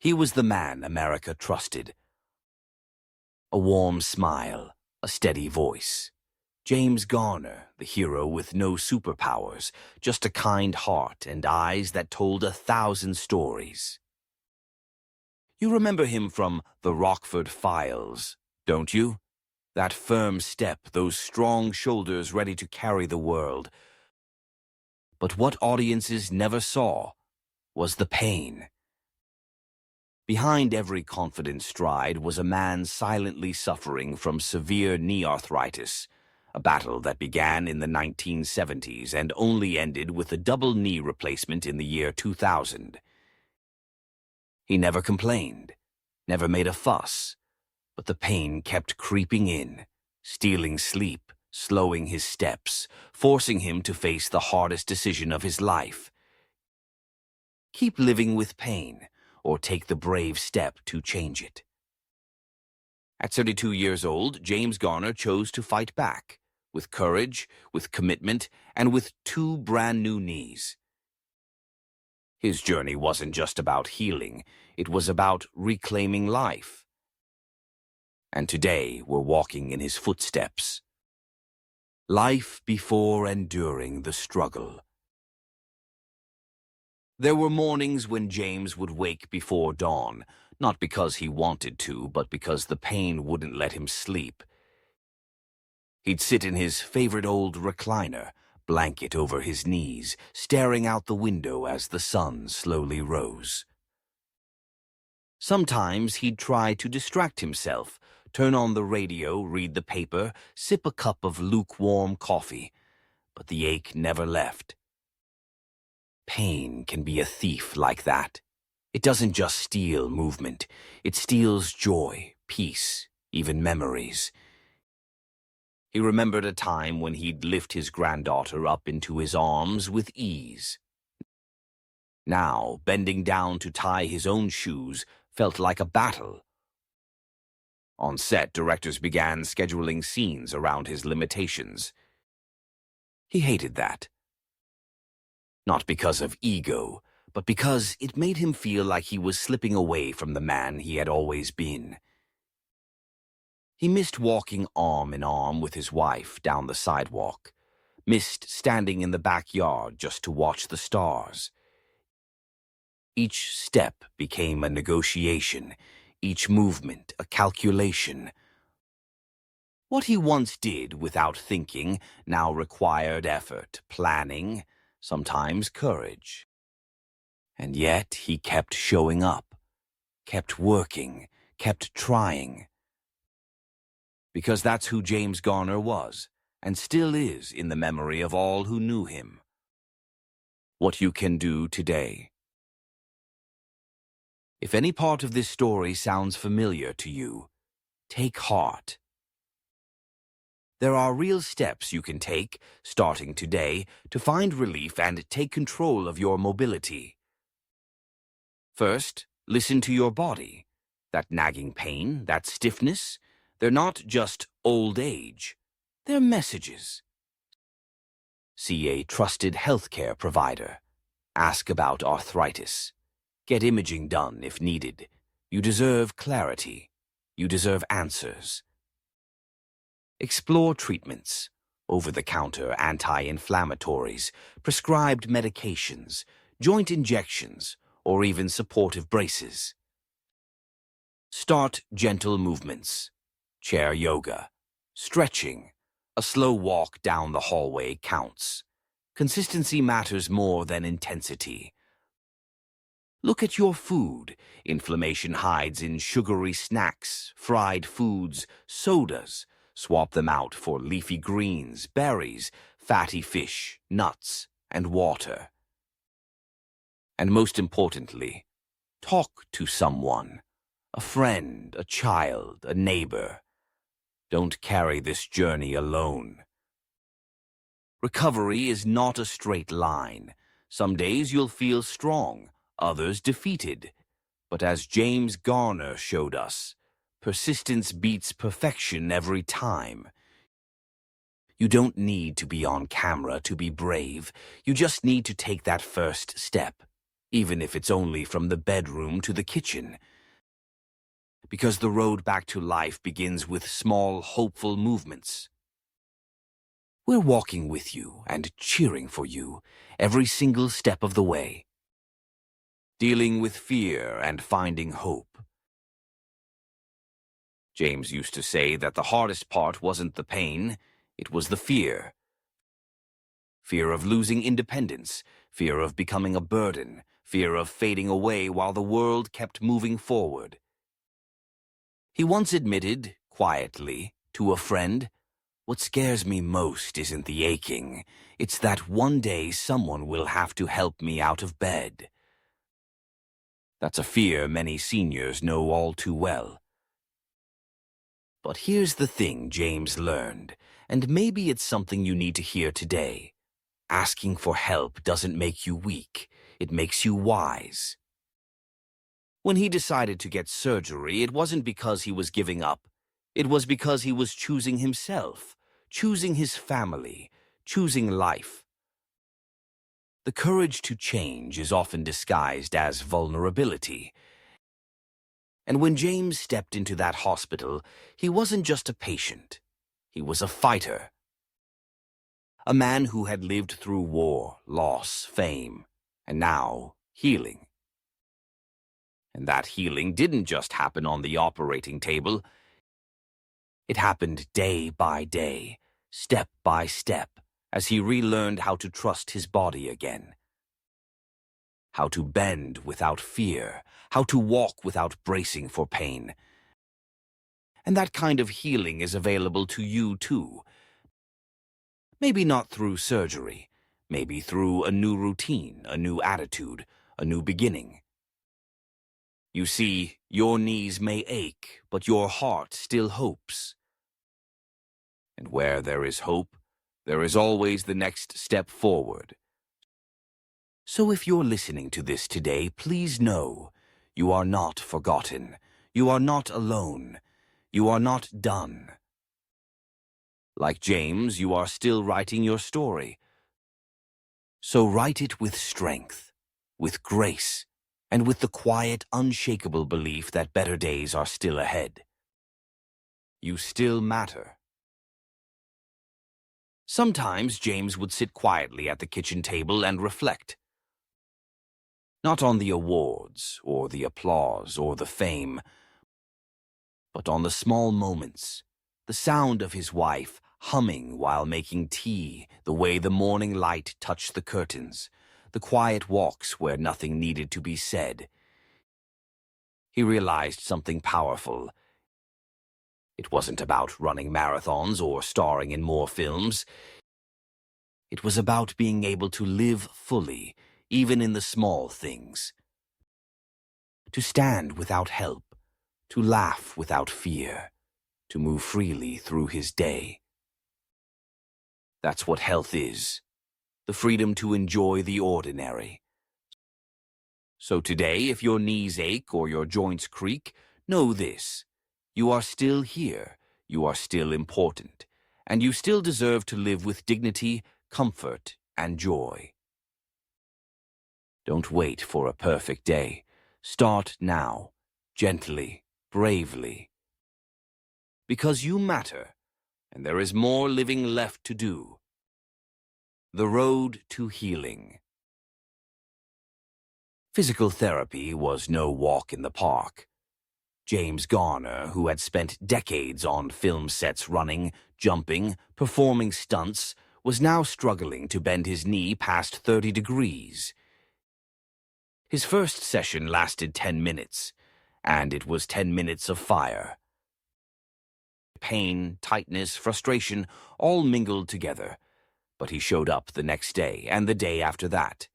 He was the man America trusted. A warm smile, a steady voice. James Garner, the hero with no superpowers, just a kind heart and eyes that told 1,000 stories. You remember him from the Rockford Files, don't you? That firm step, those strong shoulders ready to carry the world. But what audiences never saw was the pain. Behind every confident stride was a man silently suffering from severe knee arthritis, a battle that began in the 1970s and only ended with a double knee replacement in the year 2000. He never complained, never made a fuss, but the pain kept creeping in, stealing sleep, slowing his steps, forcing him to face the hardest decision of his life. Keep living with pain, or take the brave step to change it. At 32 years old, James Garner chose to fight back, with courage, with commitment, and with 2 brand new knees. His journey wasn't just about healing, it was about reclaiming life. And today we're walking in his footsteps. Life before and during the struggle. There were mornings when James would wake before dawn, not because he wanted to, but because the pain wouldn't let him sleep. He'd sit in his favorite old recliner, blanket over his knees, staring out the window as the sun slowly rose. Sometimes he'd try to distract himself, turn on the radio, read the paper, sip a cup of lukewarm coffee, but the ache never left. Pain can be a thief like that. It doesn't just steal movement, it steals joy, peace, even memories. He remembered a time when he'd lift his granddaughter up into his arms with ease. Now, bending down to tie his own shoes felt like a battle. On set, directors began scheduling scenes around his limitations. He hated that. Not because of ego, but because it made him feel like he was slipping away from the man he had always been. He missed walking arm in arm with his wife down the sidewalk, missed standing in the backyard just to watch the stars. Each step became a negotiation, each movement a calculation. What he once did without thinking now required effort, planning, sometimes courage. And yet he kept showing up, kept working, kept trying. Because that's who James Garner was, and still is in the memory of all who knew him. What you can do today. If any part of this story sounds familiar to you, take heart. There are real steps you can take, starting today, to find relief and take control of your mobility. First, listen to your body. That nagging pain, that stiffness, they're not just old age. They're messages. See a trusted healthcare provider. Ask about arthritis. Get imaging done if needed. You deserve clarity. You deserve answers. Explore treatments, over-the-counter anti-inflammatories, prescribed medications, joint injections, or even supportive braces. Start gentle movements, chair yoga, stretching. A slow walk down the hallway counts. Consistency matters more than intensity. Look at your food. Inflammation hides in sugary snacks, fried foods, sodas. Swap them out for leafy greens, berries, fatty fish, nuts, and water. And most importantly, talk to someone. A friend, a child, a neighbor. Don't carry this journey alone. Recovery is not a straight line. Some days you'll feel strong, others defeated. But as James Garner showed us, persistence beats perfection every time. You don't need to be on camera to be brave. You just need to take that first step. even if it's only from the bedroom to the kitchen. Because the road back to life begins with small, hopeful movements. We're walking with you and cheering for you every single step of the way. Dealing with fear and finding hope. James used to say that the hardest part wasn't the pain, it was the fear. Fear of losing independence, fear of becoming a burden, fear of fading away while the world kept moving forward. He once admitted, quietly, to a friend, "What scares me most isn't the aching. It's that one day someone will have to help me out of bed." That's a fear many seniors know all too well. But here's the thing James learned, and maybe it's something you need to hear today. Asking for help doesn't make you weak. It makes you wise. When he decided to get surgery, it wasn't because he was giving up. It was because he was choosing himself, choosing his family, choosing life. The courage to change is often disguised as vulnerability. And when James stepped into that hospital, he wasn't just a patient. He was a fighter. A man who had lived through war, loss, fame, and now healing. And that healing didn't just happen on the operating table. It happened day by day, step by step, as he relearned how to trust his body again. How to bend without fear, how to walk without bracing for pain. And that kind of healing is available to you too. Maybe not through surgery, maybe through a new routine, a new attitude, a new beginning. You see, your knees may ache, but your heart still hopes. And where there is hope, there is always the next step forward. So if you're listening to this today, please know you are not forgotten. You are not alone. You are not done. Like James, you are still writing your story. So write it with strength, with grace, and with the quiet, unshakable belief that better days are still ahead. You still matter. Sometimes James would sit quietly at the kitchen table and reflect. Not on the awards, or the applause, or the fame, but on the small moments, the sound of his wife humming while making tea, the way the morning light touched the curtains, the quiet walks where nothing needed to be said. He realized something powerful. It wasn't about running marathons or starring in more films. It was about being able to live fully, even in the small things. To stand without help, to laugh without fear, to move freely through his day. That's what health is, the freedom to enjoy the ordinary. So today, if your knees ache or your joints creak, know this: you are still here, you are still important, and you still deserve to live with dignity, comfort, and joy. Don't wait for a perfect day. Start now, gently, bravely. Because you matter, and there is more living left to do. The road to healing. Physical therapy was no walk in the park. James Garner, who had spent decades on film sets running, jumping, performing stunts, was now struggling to bend his knee past 30 degrees. His first session lasted 10 minutes, and it was 10 minutes of fire. Pain, tightness, frustration, all mingled together, but he showed up the next day and the day after that.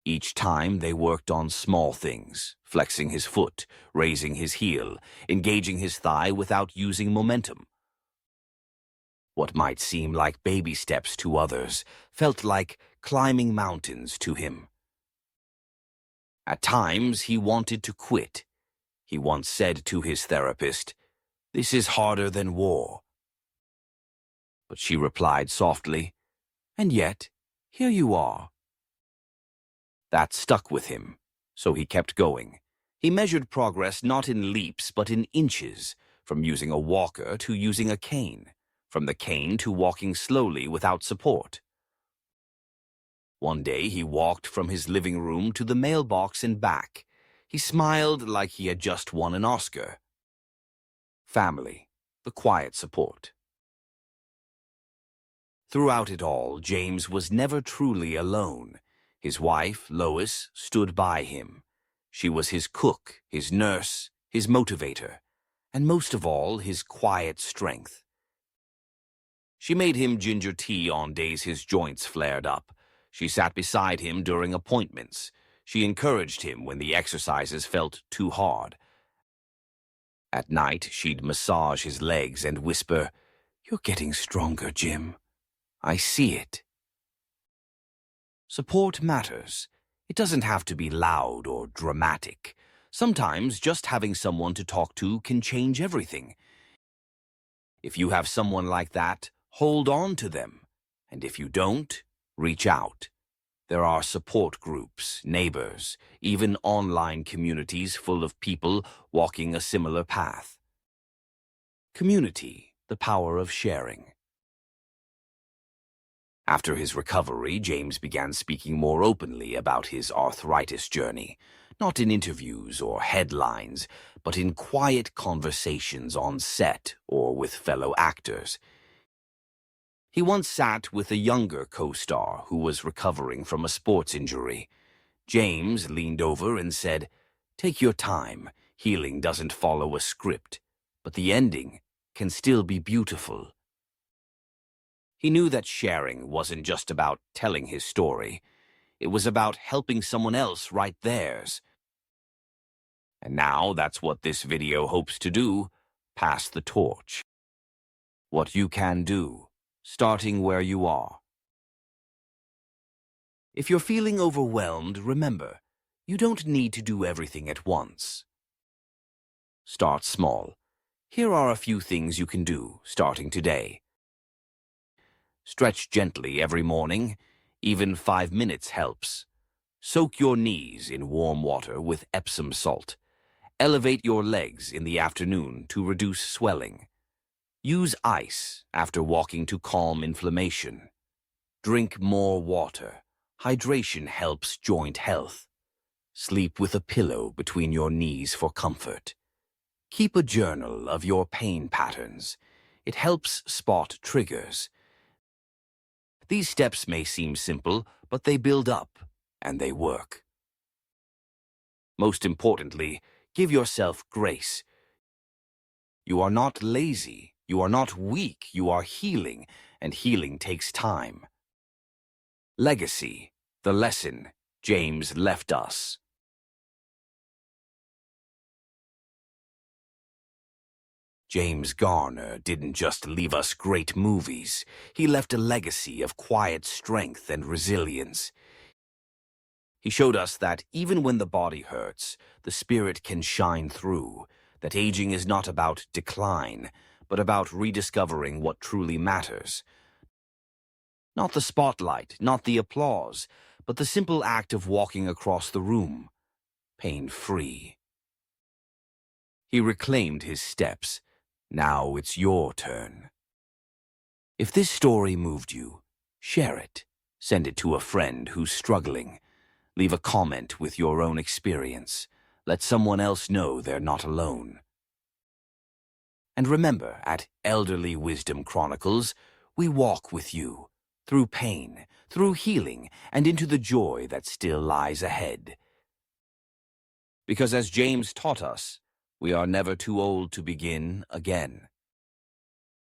Each time they worked on small things, flexing his foot, raising his heel, engaging his thigh without using momentum. What might seem like baby steps to others felt like climbing mountains to him. At times, he wanted to quit. He once said to his therapist, "This is harder than war." But she replied softly, "And yet, here you are." That stuck with him, so he kept going. He measured progress not in leaps but in inches, from using a walker to using a cane, from the cane to walking slowly without support. One day he walked from his living room to the mailbox and back. He smiled like he had just won an Oscar. Family, the quiet support. Throughout it all, James was never truly alone. His wife, Lois, stood by him. She was his cook, his nurse, his motivator, and most of all, his quiet strength. She made him ginger tea on days his joints flared up. She sat beside him during appointments. She encouraged him when the exercises felt too hard. At night, she'd massage his legs and whisper, "You're getting stronger, Jim. I see it." Support matters. It doesn't have to be loud or dramatic. Sometimes just having someone to talk to can change everything. If you have someone like that, hold on to them. And if you don't, reach out. There are support groups, neighbors, even online communities full of people walking a similar path. Community, the power of sharing. After his recovery, James began speaking more openly about his arthritis journey, not in interviews or headlines, but in quiet conversations on set or with fellow actors. He once sat with a younger co-star who was recovering from a sports injury. James leaned over and said, "Take your time. Healing doesn't follow a script, but the ending can still be beautiful." He knew that sharing wasn't just about telling his story. It was about helping someone else write theirs. And now that's what this video hopes to do, pass the torch. What you can do, starting where you are. If you're feeling overwhelmed, remember, you don't need to do everything at once. Start small. Here are a few things you can do, starting today. Stretch gently every morning. Even 5 minutes helps. Soak your knees in warm water with Epsom salt. Elevate your legs in the afternoon to reduce swelling. Use ice after walking to calm inflammation. Drink more water. Hydration helps joint health. Sleep with a pillow between your knees for comfort. Keep a journal of your pain patterns. It helps spot triggers. These steps may seem simple, but they build up, and they work. Most importantly, give yourself grace. You are not lazy, you are not weak, you are healing, and healing takes time. Legacy, the lesson James left us. James Garner didn't just leave us great movies. He left a legacy of quiet strength and resilience. He showed us that even when the body hurts, the spirit can shine through, that aging is not about decline, but about rediscovering what truly matters. Not the spotlight, not the applause, but the simple act of walking across the room, pain-free. He reclaimed his steps. Now it's your turn. If this story moved you, share it. Send it to a friend who's struggling. Leave a comment with your own experience. Let someone else know they're not alone. And remember, at Elderly Wisdom Chronicles, we walk with you through pain, through healing, and into the joy that still lies ahead. Because as James taught us, we are never too old to begin again.